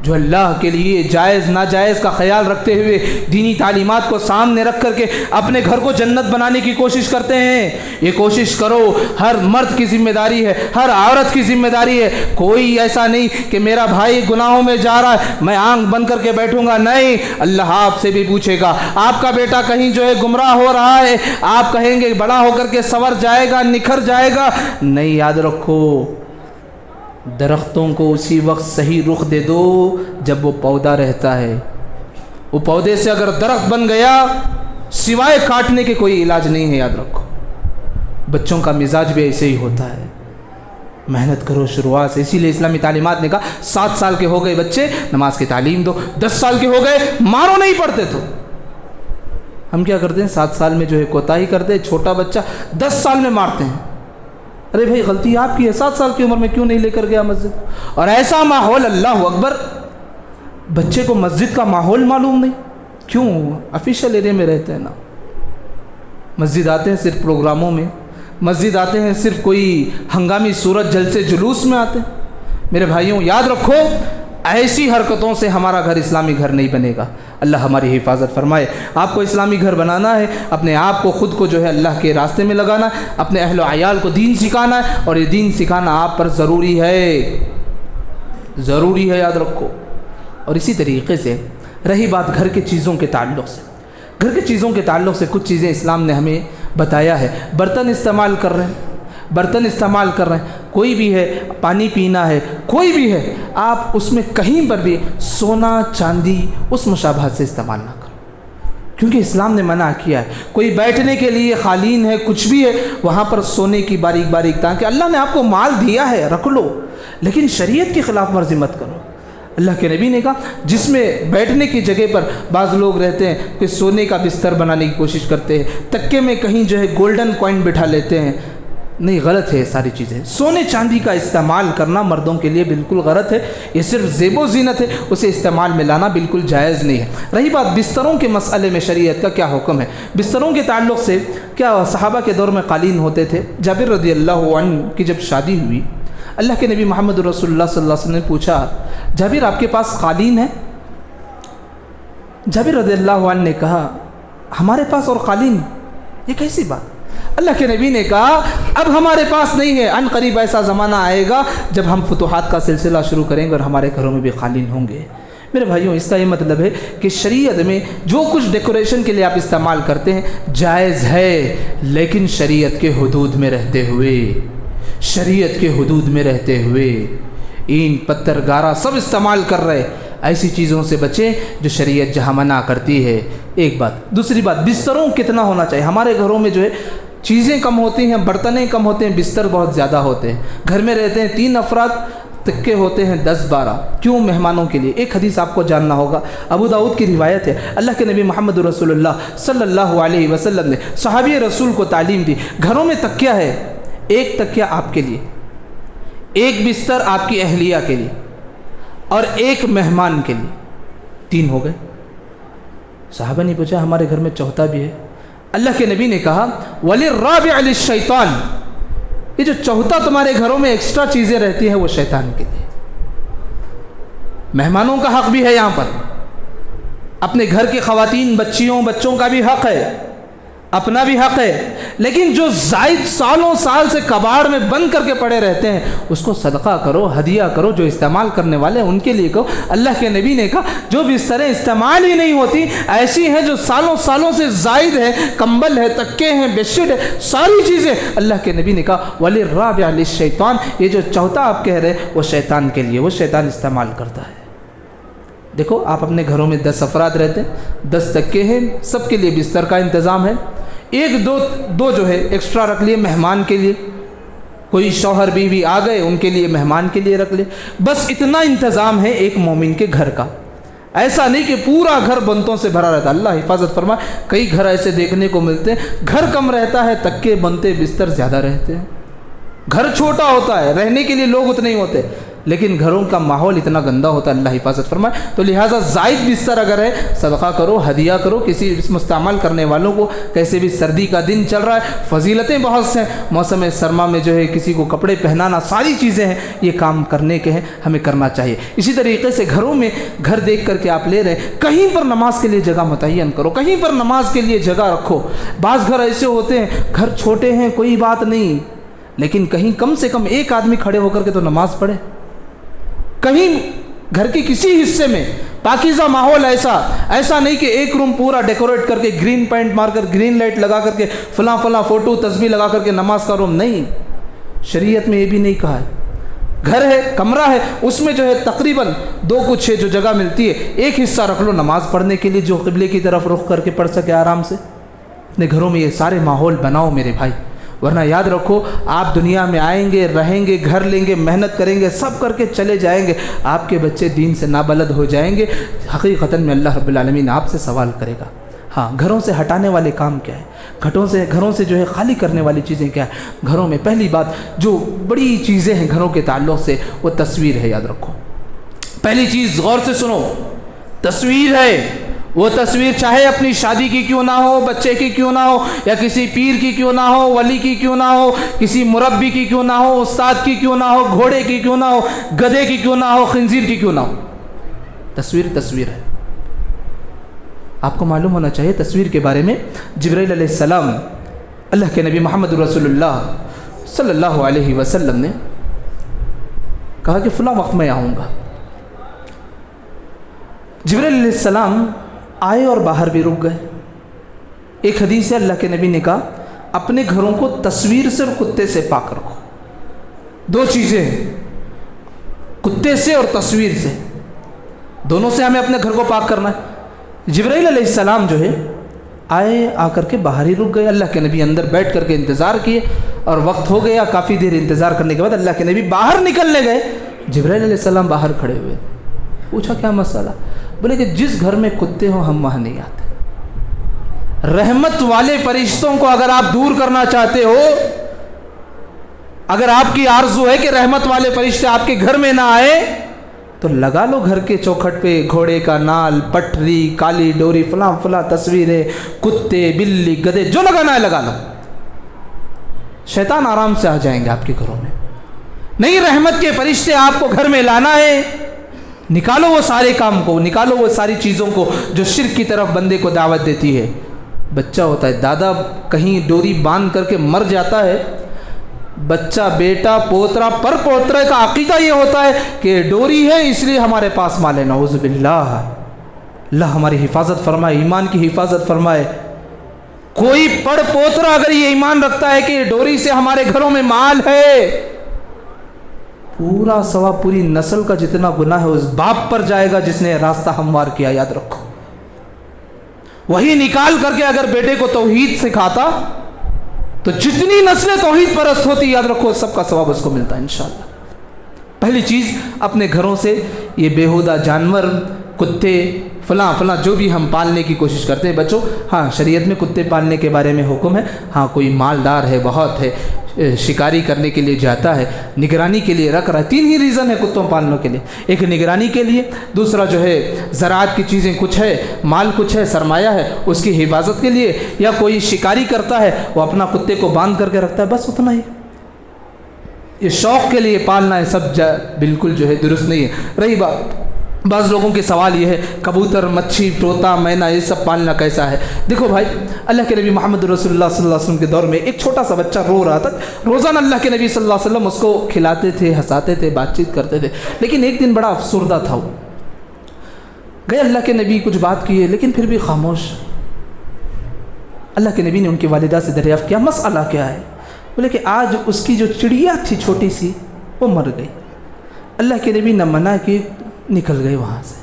Speaker 2: جو اللہ کے لیے جائز ناجائز کا خیال رکھتے ہوئے دینی تعلیمات کو سامنے رکھ کر کے اپنے گھر کو جنت بنانے کی کوشش کرتے ہیں۔ یہ کوشش کرو، ہر مرد کی ذمہ داری ہے، ہر عورت کی ذمہ داری ہے۔ کوئی ایسا نہیں کہ میرا بھائی گناہوں میں جا رہا ہے میں آنکھ بند کر کے بیٹھوں گا، نہیں، اللہ آپ سے بھی پوچھے گا۔ آپ کا بیٹا کہیں جو ہے گمراہ ہو رہا ہے، آپ کہیں گے بڑا ہو کر کے سنور جائے گا، نکھر جائے گا، نہیں، یاد رکھو درختوں کو اسی وقت صحیح رخ دے دو جب وہ پودا رہتا ہے۔ وہ پودے سے اگر درخت بن گیا سوائے کاٹنے کے کوئی علاج نہیں ہے۔ یاد رکھو بچوں کا مزاج بھی ایسے ہی ہوتا ہے، محنت کرو شروعات سے۔ اسی لیے اسلامی تعلیمات نے کہا 7 سال کے ہو گئے بچے نماز کی تعلیم دو، 10 سال کے ہو گئے مارو نہیں پڑتے تو ہم کیا کرتے ہیں 7 سال میں جو ہے کوتاہی کرتے ہیں، چھوٹا بچہ 10 سال میں مارتے ہیں۔ ارے بھائی غلطی آپ کی ہے، 7 سال کی عمر میں کیوں نہیں لے کر گیا مسجد؟ اور ایسا ماحول، اللہ اکبر، بچے کو مسجد کا ماحول معلوم نہیں، کیوں؟ آفیشیل ایریا میں رہتے ہیں نا، مسجد آتے ہیں صرف پروگراموں میں، مسجد آتے ہیں صرف کوئی ہنگامی صورت جلسے جلوس میں آتے ہیں۔ میرے بھائیوں یاد رکھو ایسی حرکتوں سے ہمارا گھر اسلامی گھر نہیں بنے گا۔ اللہ ہماری حفاظت فرمائے۔ آپ کو اسلامی گھر بنانا ہے، اپنے آپ کو خود کو جو ہے اللہ کے راستے میں لگانا، اپنے اہل و عیال کو دین سکھانا ہے، اور یہ دین سکھانا آپ پر ضروری ہے، ضروری ہے، یاد رکھو۔ اور اسی طریقے سے رہی بات گھر کے چیزوں کے تعلق سے، گھر کے چیزوں کے تعلق سے کچھ چیزیں اسلام نے ہمیں بتایا ہے۔ برتن استعمال کر رہے ہیں، برتن استعمال کر رہے ہیں، کوئی بھی ہے، پانی پینا ہے، کوئی بھی ہے، آپ اس میں کہیں پر بھی سونا چاندی اس مشابہت سے استعمال نہ کرو، کیونکہ اسلام نے منع کیا ہے۔ کوئی بیٹھنے کے لیے قالین ہے، کچھ بھی ہے، وہاں پر سونے کی باریک باریک تاکہ اللہ نے آپ کو مال دیا ہے رکھ لو، لیکن شریعت کی خلاف ورزی مت کرو۔ اللہ کے نبی نے کہا جس میں بیٹھنے کی جگہ پر بعض لوگ رہتے ہیں کہ سونے کا بستر بنانے کی کوشش کرتے ہیں، تکے میں کہیں جو ہے گولڈن کوائن بٹھا لیتے ہیں، نہیں، غلط ہے یہ ساری چیزیں۔ سونے چاندی کا استعمال کرنا مردوں کے لیے بالکل غلط ہے، یہ صرف زیب و زینت ہے، اسے استعمال میں لانا بالکل جائز نہیں ہے۔ رہی بات بستروں کے مسئلے میں شریعت کا کیا حکم ہے، بستروں کے تعلق سے کیا صحابہ کے دور میں قالین ہوتے تھے؟ جابر رضی اللہ عنہ کی جب شادی ہوئی، اللہ کے نبی محمد رسول اللہ صلی اللہ علیہ وسلم نے پوچھا جابر آپ کے پاس قالین ہے؟ جابر رضی اللہ عنہ نے کہا ہمارے پاس اور قالین، یہ کیسی بات؟ اللہ کے نبی نے کہا اب ہمارے پاس نہیں ہے، عن قریب ایسا زمانہ آئے گا جب ہم فتوحات کا سلسلہ شروع کریں گے اور ہمارے گھروں میں بھی قالین ہوں گے۔ میرے بھائیوں اس کا یہ مطلب ہے کہ شریعت میں جو کچھ ڈیکوریشن کے لیے آپ استعمال کرتے ہیں جائز ہے، لیکن شریعت کے حدود میں رہتے ہوئے، شریعت کے حدود میں رہتے ہوئے۔ اینٹ پتھر گارا سب استعمال کر رہے، ایسی چیزوں سے بچیں جو شریعت جہاں منع کرتی ہے۔ ایک بات، دوسری بات بستروں کتنا ہونا چاہیے؟ ہمارے گھروں میں جو ہے چیزیں کم ہوتی ہیں، برتنیں کم ہوتے ہیں، بستر بہت زیادہ ہوتے ہیں۔ گھر میں رہتے ہیں 3 افراد، تکے ہوتے ہیں 10-12. کیوں؟ مہمانوں کے لیے. ایک حدیث آپ کو جاننا ہوگا, ابو داؤد کی روایت ہے. اللہ کے نبی محمد رسول اللہ صلی اللہ علیہ وسلم نے صحابی رسول کو تعلیم دی, گھروں میں تکیہ ہے, ایک تکیہ آپ کے لیے, ایک بستر آپ کی اہلیہ کے لیے, اور ایک مہمان کے لیے. 3 ہو گئے. صحابہ نے پوچھا ہمارے گھر میں چوتھا بھی ہے. اللہ کے نبی نے کہا وَلِلرَّابِعِ لِلشَّيْطَانِ, یہ جو چوتھا تمہارے گھروں میں ایکسٹرا چیزیں رہتی ہیں وہ شیطان کے لیے. مہمانوں کا حق بھی ہے یہاں پر, اپنے گھر کی خواتین بچوں کا بھی حق ہے, اپنا بھی حق ہے, لیکن جو زائد سالوں سال سے کباڑ میں بند کر کے پڑے رہتے ہیں اس کو صدقہ کرو, ہدیہ کرو. جو استعمال کرنے والے ہیں ان کے لیے کہو. اللہ کے نبی نے کہا جو بستریں استعمال ہی نہیں ہوتی ایسی ہیں جو سالوں سے زائد ہے, کمبل ہے, تکے ہیں, بیڈ شیٹ ہے, ساری چیزیں. اللہ کے نبی نے کہا وَلِلرَّابِعِ لِلشَّيْطَانِ, یہ جو چوتھا آپ کہہ رہے ہیں وہ شیطان کے لیے, وہ شیطان استعمال کرتا ہے. دیکھو آپ اپنے گھروں میں 10 افراد رہتے ہیں, 10 تکے ہیں, سب کے لیے بستر کا انتظام ہے. ایک دو جو ہے ایکسٹرا رکھ لیے مہمان کے لیے. کوئی شوہر بیوی آ گئے ان کے لیے مہمان کے لیے رکھ لے. بس اتنا انتظام ہے ایک مومن کے گھر کا. ایسا نہیں کہ پورا گھر بنتوں سے بھرا رہتا. اللہ حفاظت فرمائے. کئی گھر ایسے دیکھنے کو ملتے ہیں گھر کم رہتا ہے, تکے بنتے بستر زیادہ رہتے ہیں. گھر چھوٹا ہوتا ہے, رہنے کے لیے لوگ اتنے ہی ہوتے, لیکن گھروں کا ماحول اتنا گندا ہوتا ہے. اللہ حفاظت فرمائے. تو لہٰذا زائد بستر اگر ہے صدقہ کرو, ہدیہ کرو کسی مستعمل کرنے والوں کو. کیسے بھی سردی کا دن چل رہا ہے, فضیلتیں بہت سے ہیں. موسم سرما میں جو ہے کسی کو کپڑے پہنانا, ساری چیزیں ہیں, یہ کام کرنے کے ہیں, ہمیں کرنا چاہیے. اسی طریقے سے گھروں میں گھر دیکھ کر کے آپ لے رہے ہیں, کہیں پر نماز کے لیے جگہ متعین کرو, کہیں پر نماز کے لیے جگہ رکھو. بعض گھر ایسے ہوتے ہیں گھر چھوٹے ہیں کوئی بات نہیں, لیکن کہیں کم سے کم ایک آدمی کھڑے ہو کر کے تو نماز پڑھے. کہیں گھر کے کسی حصے میں پاکیزہ ماحول, ایسا نہیں کہ ایک روم پورا ڈیکوریٹ کر کے گرین پینٹ مار کر گرین لائٹ لگا کر کے فلاں فوٹو تسبیح لگا کر کے نماز کا روم نہیں. شریعت میں یہ بھی نہیں کہا ہے. گھر ہے, کمرہ ہے, اس میں جو ہے تقریباً 2 کچھ ہے جو جگہ ملتی ہے, ایک حصہ رکھ لو نماز پڑھنے کے لیے, جو قبلے کی طرف رخ کر کے پڑھ سکے آرام سے. اپنے گھروں میں یہ سارے ماحول بناؤ میرے بھائی, ورنہ یاد رکھو آپ دنیا میں آئیں گے, رہیں گے, گھر لیں گے, محنت کریں گے, سب کر کے چلے جائیں گے, آپ کے بچے دین سے نابلد ہو جائیں گے. حقیقتاً میں اللہ رب العالمین آپ سے سوال کرے گا. ہاں, گھروں سے ہٹانے والے کام کیا ہے, گھروں سے جو ہے خالی کرنے والی چیزیں کیا ہے. گھروں میں پہلی بات جو بڑی چیزیں ہیں گھروں کے تعلق سے وہ تصویر ہے. یاد رکھو, پہلی چیز غور سے سنو, تصویر ہے. وہ تصویر چاہے اپنی شادی کی کیوں نہ ہو, بچے کی کیوں نہ ہو, یا کسی پیر کی کیوں نہ ہو, ولی کی کیوں نہ ہو, کسی مربی کی کیوں نہ ہو, استاد کی کیوں نہ ہو, گھوڑے کی کیوں نہ ہو, گدھے کی کیوں نہ ہو, خنزیر کی کیوں نہ ہو, تصویر ہے. آپ کو معلوم ہونا چاہیے تصویر کے بارے میں. جبرائیل علیہ السلام اللہ کے نبی محمد رسول اللہ صلی اللہ علیہ وسلم نے کہا کہ فلاں وقت میں آؤں گا. جبرائیل علیہ السلام آئے اور باہر بھی رک گئے. ایک حدیث ہے اللہ کے نبی نے کہا اپنے گھروں کو تصویر سے اور کتے سے پاک رکھو. 2 چیزیں ہیں, کتے سے اور تصویر سے, دونوں سے ہمیں اپنے گھر کو پاک کرنا ہے. جبرائیل علیہ السلام جو ہے آئے, آ کر کے باہر ہی رک گئے. اللہ کے نبی اندر بیٹھ کر کے انتظار کیے, اور وقت ہو گیا. کافی دیر انتظار کرنے کے بعد اللہ کے نبی باہر نکلنے گئے. جبرائیل علیہ السلام باہر کھڑے ہوئے. پوچھا کیا مسئلہ؟ بولے کہ جس گھر میں کتے ہوں ہم وہاں نہیں آتے. رحمت والے فرشتوں کو اگر آپ دور کرنا چاہتے ہو, اگر آپ کی آرزو ہے کہ رحمت والے فرشتے آپ کے گھر میں نہ آئے, تو لگا لو گھر کے چوکھٹ پہ گھوڑے کا نال, پٹری, کالی ڈوری, فلاں تصویریں, کتے, بلی, گدھے, جو لگانا ہے لگا لو. شیطان آرام سے آ جائیں گے آپ کے گھروں میں. نہیں, رحمت کے فرشتے آپ کو گھر میں لانا ہے, نکالو وہ سارے کام کو, نکالو وہ ساری چیزوں کو جو شرک کی طرف بندے کو دعوت دیتی ہے. بچہ ہوتا ہے, دادا کہیں ڈوری باندھ کر کے مر جاتا ہے, بچہ, بیٹا, پوترا, پر پوترے کا عقیدہ یہ ہوتا ہے کہ ڈوری ہے اس لیے ہمارے پاس مال ہے. نعوذ باللہ, اللہ ہماری حفاظت فرمائے, ایمان کی حفاظت فرمائے. کوئی پڑ پوترا اگر یہ ایمان رکھتا ہے کہ ڈوری سے ہمارے گھروں میں مال ہے, پورا ثواب پوری نسل کا جتنا گناہ ہے اس باپ پر جائے گا جس نے راستہ ہموار کیا. یاد رکھو, وہی نکال کر کے اگر بیٹے کو توحید سکھاتا تو جتنی نسلیں توحید پرست ہوتی, یاد رکھو سب کا ثواب اس کو ملتا ہے انشاءاللہ. پہلی چیز اپنے گھروں سے یہ بیہودہ جانور کتے فلاں فلاں جو بھی ہم پالنے کی کوشش کرتے ہیں بچوں، ہاں شریعت میں کتے پالنے کے بارے میں حکم ہے، ہاں کوئی مالدار ہے بہت ہے شکاری کرنے کے لیے جاتا ہے نگرانی کے لیے رکھ رہا ہے، 3 ہی ریزن ہے کتوں پالنے کے لیے، ایک نگرانی کے لیے، دوسرا جو ہے زراعت کی چیزیں کچھ ہے، مال کچھ ہے، سرمایہ ہے اس کی حفاظت کے لیے، یا کوئی شکاری کرتا ہے وہ اپنا کتے کو باندھ کر کے رکھتا ہے، بس اتنا ہی۔ یہ شوق کے لیے پالنا ہے سب بالکل جو ہے درست نہیں ہے۔ رہی بات بعض لوگوں کے سوال یہ ہے کبوتر مچھی طوطا مینا یہ سب پالنا کیسا ہے؟ دیکھو بھائی، اللہ کے نبی محمد رسول اللہ صلی اللہ علیہ وسلم کے دور میں ایک چھوٹا سا بچہ رو رہا تھا، روزانہ اللہ کے نبی صلی اللہ علیہ وسلم اس کو کھلاتے تھے، ہنساتے تھے، بات چیت کرتے تھے، لیکن ایک دن بڑا افسردہ تھا وہ گئے اللہ کے نبی کچھ بات کیے لیکن پھر بھی خاموش۔ اللہ کے نبی نے ان کی والدہ سے دریافت کیا مسئلہ کیا ہے؟ بولے کہ آج اس کی جو چڑیا تھی چھوٹی سی وہ مر گئی۔ اللہ کے نبی نے منع کی، نکل گئے وہاں سے۔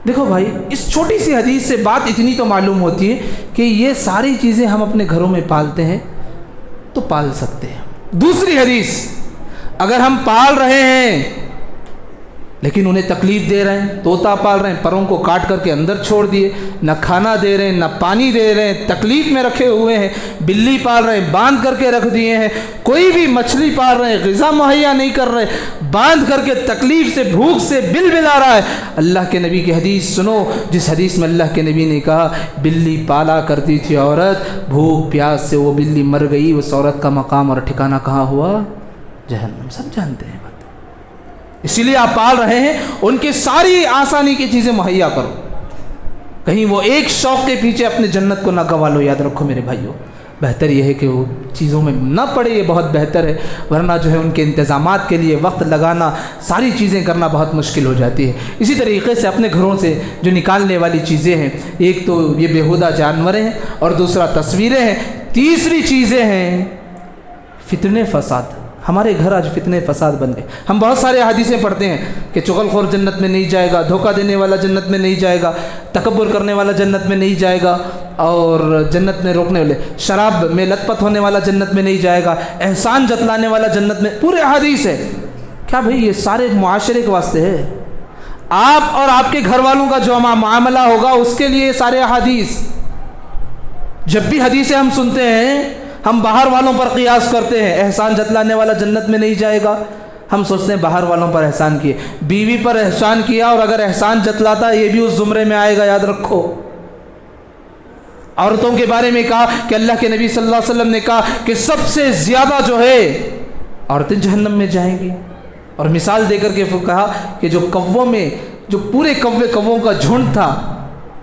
Speaker 2: دیکھو بھائی، اس چھوٹی سی حدیث سے بات اتنی تو معلوم ہوتی ہے کہ یہ ساری چیزیں ہم اپنے گھروں میں پالتے ہیں تو پال سکتے ہیں۔ دوسری حدیث، اگر ہم پال رہے ہیں لیکن انہیں تکلیف دے رہے ہیں، طوطا پال رہے ہیں پروں کو کاٹ کر کے اندر چھوڑ دیے، نہ کھانا دے رہے ہیں نہ پانی دے رہے ہیں، تکلیف میں رکھے ہوئے ہیں، بلی پال رہے ہیں باندھ کر کے رکھ دیے ہیں، کوئی بھی مچھلی پال رہے ہیں غذا مہیا نہیں کر رہے، باندھ کر کے تکلیف سے بھوک سے بل بلا رہا ہے۔ اللہ کے نبی کی حدیث سنو، جس حدیث میں اللہ کے نبی نے کہا بلی پالا کرتی تھی عورت، بھوک پیاس سے وہ بلی مر گئی، اس عورت کا مقام اور ٹھکانہ کہاں ہوا؟ جہنم۔ سب جانتے ہیں بات، اسی لیے آپ پال رہے ہیں ان کی ساری آسانی کی چیزیں مہیا کرو، کہیں وہ ایک شوق کے پیچھے اپنے جنت کو نہ گوا لو۔ یاد رکھو میرے بھائیوں، بہتر یہ ہے کہ وہ چیزوں میں نہ پڑے، یہ بہت بہتر ہے، ورنہ جو ہے ان کے انتظامات کے لیے وقت لگانا، ساری چیزیں کرنا بہت مشکل ہو جاتی ہے۔ اسی طریقے سے اپنے گھروں سے جو نکالنے والی چیزیں ہیں، ایک تو یہ بیہودہ جانور ہیں اور دوسرا تصویریں ہیں، تیسری چیزیں ہیں فتنے فساد۔ ہمارے گھر آج فتنے فساد بن گئے۔ ہم بہت سارے حدیثیں پڑھتے ہیں کہ چغل خور جنت میں نہیں جائے گا، دھوکہ دینے والا جنت میں نہیں جائے گا، تکبر کرنے والا جنت میں نہیں جائے گا، اور جنت میں روکنے والے، شراب میں لت پت ہونے والا جنت میں نہیں جائے گا، احسان جتلانے والا جنت میں، پورے حدیث ہے۔ کیا بھئی یہ سارے معاشرے کے واسطے ہے؟ آپ اور آپ کے گھر والوں کا جو معاملہ ہوگا اس کے لیے سارے احادیث۔ جب بھی حدیثیں ہم سنتے ہیں ہم باہر والوں پر قیاس کرتے ہیں، احسان جتلانے والا جنت میں نہیں جائے گا، ہم سوچتے ہیں باہر والوں پر احسان کیے، بیوی پر احسان کیا اور اگر احسان جتلاتا ہے یہ بھی اس زمرے میں آئے گا، یاد رکھو۔ عورتوں کے بارے میں کہا کہ اللہ کے نبی صلی اللہ علیہ وسلم نے کہا کہ سب سے زیادہ جو ہے عورتیں جہنم میں جائیں گی، اور مثال دے کر کے کہا کہ جو کووں میں جو پورے کووں کا جھنڈ تھا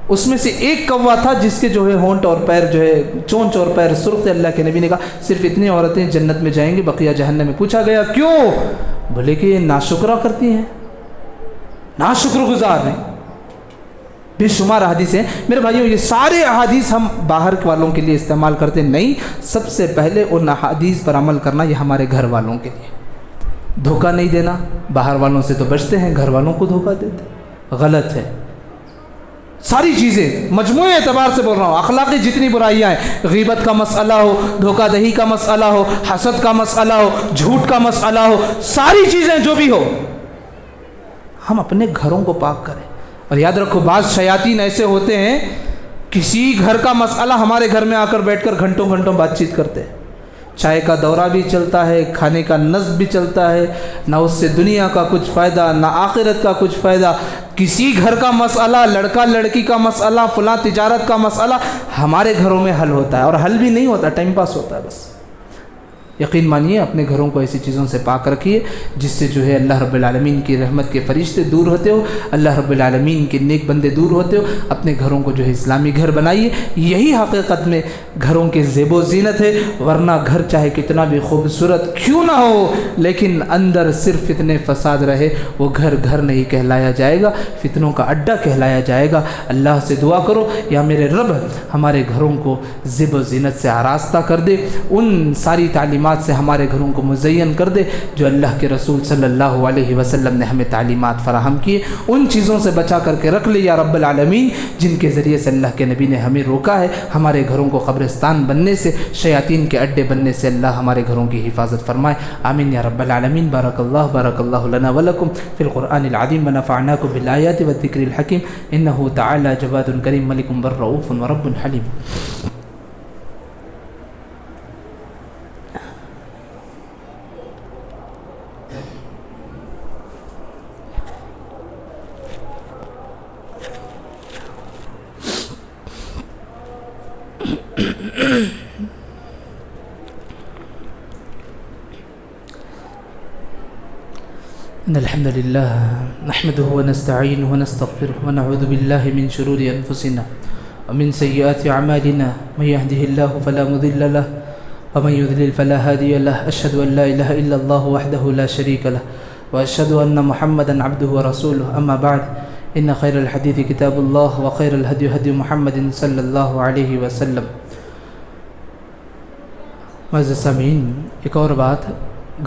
Speaker 2: اس میں سے ایک کوا تھا جس کے جو ہے ہونٹ اور پیر جو ہے چونچ اور پیر سرخ تھے، اللہ کے نبی نے کہا صرف اتنی عورتیں جنت میں جائیں گی، بقیہ جہنم میں۔ پوچھا گیا کیوں؟ بولے کہ یہ ناشکرہ کرتی ہیں، ناشکر گزار ہیں۔ بے شمار احادیث ہیں میرے بھائیوں، یہ سارے احادیث ہم باہر والوں کے لیے استعمال کرتے نہیں، سب سے پہلے ان احادیث پر عمل کرنا یہ ہمارے گھر والوں کے لیے۔ دھوکہ نہیں دینا، باہر والوں سے تو بچتے ہیں، گھر والوں کو دھوکہ دیتے، غلط ہے۔ ساری چیزیں مجموعے اعتبار سے بول رہا ہوں، اخلاقی جتنی برائیاں ہیں، غیبت کا مسئلہ ہو، دھوکہ دہی کا مسئلہ ہو، حسد کا مسئلہ ہو، جھوٹ کا مسئلہ ہو، ساری چیزیں جو بھی ہو ہم اپنے گھروں کو پاک کریں۔ اور یاد رکھو بعض شیاطین ایسے ہوتے ہیں، کسی گھر کا مسئلہ ہمارے گھر میں آ کر بیٹھ کر گھنٹوں گھنٹوں بات چیت کرتے ہیں، چائے کا دورہ بھی چلتا ہے، کھانے کا نصب بھی چلتا ہے، نہ اس سے دنیا کا کچھ فائدہ نہ آخرت کا کچھ فائدہ۔ کسی گھر کا مسئلہ، لڑکا لڑکی کا مسئلہ، فلاں تجارت کا مسئلہ ہمارے گھروں میں حل ہوتا ہے، اور حل بھی نہیں ہوتا، ٹائم پاس ہوتا ہے بس۔ یقین مانیے اپنے گھروں کو ایسی چیزوں سے پاک رکھیے جس سے جو ہے اللہ رب العالمین کی رحمت کے فرشتے دور ہوتے ہو، اللہ رب العالمین کے نیک بندے دور ہوتے ہو۔ اپنے گھروں کو جو ہے اسلامی گھر بنائیے، یہی حقیقت میں گھروں کے زیب و زینت ہے، ورنہ گھر چاہے کتنا بھی خوبصورت کیوں نہ ہو لیکن اندر صرف فتنے فساد رہے، وہ گھر گھر نہیں کہلایا جائے گا، فتنوں کا اڈا کہلایا جائے گا۔ اللہ سے دعا کرو یا میرے رب ہمارے گھروں کو زیب و زینت سے آراستہ کر دے، ان ساری تعلیمات تعلیمات سے ہمارے گھروں کو مزین کر دے جو اللہ کے رسول صلی اللہ علیہ وسلم نے ہمیں تعلیمات فراہم کیے، ان چیزوں سے بچا کر کے رکھ لے یا رب العالمین جن کے ذریعے سے اللہ کے نبی نے ہمیں روکا ہے۔ ہمارے گھروں کو قبرستان بننے سے، شیاطین کے اڈے بننے سے اللہ ہمارے گھروں کی حفاظت فرمائے، آمین یا رب العالمین۔ بارک اللہ لنا ولکم فی القرآن العظیم ونفعناکم بالآیات والذکر الحکیم، انہ تعالی جواد کریم ملک بر رؤوف ورب حلیم۔ إن الحمد لله نحمده ونستعينه ونستغفره ونعوذ بالله من شرور أنفسنا ومن سيئات أعمالنا، من يهده الله فلا مضل له ومن يضلل فلا هادي له، أشهد أن لا إله إلا الله وحده لا شريك له وأشهد أن محمدا عبده ورسوله، أما بعد إن خير الحديث كتاب الله وخير الهدي هدي محمد صلى الله عليه وسلم۔ معزز سامعین، ایک اور بات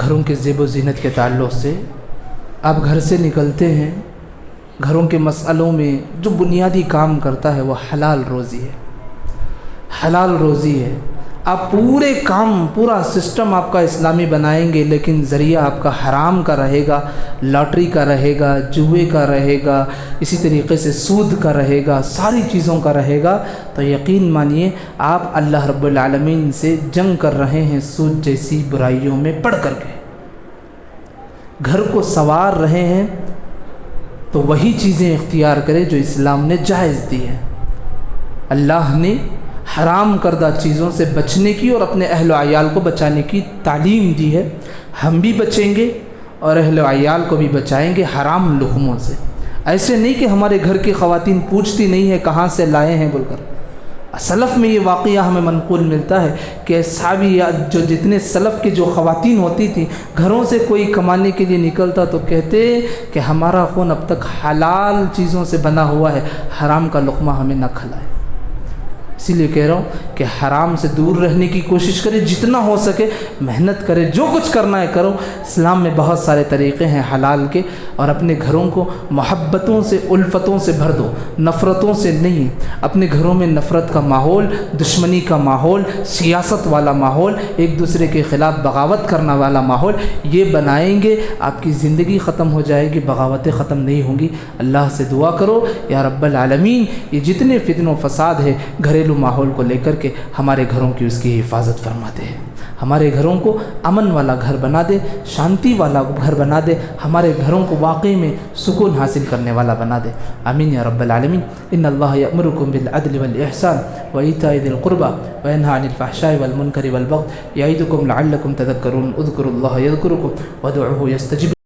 Speaker 2: گھروں کے زیب و زینت کے تعلق سے، آپ گھر سے نکلتے ہیں، گھروں کے مسئلوں میں جو بنیادی کام کرتا ہے وہ حلال روزی ہے، حلال روزی ہے۔ آپ پورے کام، پورا سسٹم آپ کا اسلامی بنائیں گے لیکن ذریعہ آپ کا حرام کا رہے گا، لاٹری کا رہے گا، جوئے کا رہے گا، اسی طریقے سے سود کا رہے گا، ساری چیزوں کا رہے گا، تو یقین مانیے آپ اللہ رب العالمین سے جنگ کر رہے ہیں سود جیسی برائیوں میں پڑھ کر کے۔ گھر کو سنوار رہے ہیں تو وہی چیزیں اختیار کریں جو اسلام نے جائز دی ہیں۔ اللہ نے حرام کردہ چیزوں سے بچنے کی اور اپنے اہل و عیال کو بچانے کی تعلیم دی ہے۔ ہم بھی بچیں گے اور اہل و عیال کو بھی بچائیں گے حرام لقموں سے۔ ایسے نہیں کہ ہمارے گھر کی خواتین پوچھتی نہیں ہے کہاں سے لائے ہیں بول کر۔ سلف میں یہ واقعہ ہمیں منقول ملتا ہے کہ صحابی یا جو جتنے سلف کی جو خواتین ہوتی تھیں، گھروں سے کوئی کمانے کے لیے نکلتا تو کہتے کہ ہمارا خون اب تک حلال چیزوں سے بنا ہوا ہے، حرام کا لقمہ ہمیں نہ کھلائے۔ اسی لیے کہہ رہا ہوں کہ حرام سے دور رہنے کی کوشش کرے، جتنا ہو سکے محنت کرے، جو کچھ کرنا ہے کرو۔ اسلام میں بہت سارے طریقے ہیں حلال کے، اور اپنے گھروں کو محبتوں سے، الفتوں سے بھر دو، نفرتوں سے نہیں۔ اپنے گھروں میں نفرت کا ماحول، دشمنی کا ماحول، سیاست والا ماحول، ایک دوسرے کے خلاف بغاوت کرنے والا ماحول، یہ بنائیں گے آپ کی زندگی ختم ہو جائے گی، بغاوتیں ختم نہیں ہوں گی۔ اللہ سے دعا کرو یا رب العالمین یہ جتنے فتن و فساد ہے گھریلو ماحول کو لے کر کے ہمارے گھروں کی اس کی حفاظت فرماتے ہیں، ہمارے گھروں کو امن والا گھر بنا دے، شانتی والا گھر بنا دے، ہمارے گھروں کو واقعی میں سکون حاصل کرنے والا بنا دے، آمین یا رب العالمین۔ ان اللہ یأمرکم بالعدل والاحسان وایتاء ذی القربى وینہی عن الفحشاء والمنکر والبغی یعظکم لعلکم تذکرون، اذکروا اللہ یذکرکم وادعوہ یستجب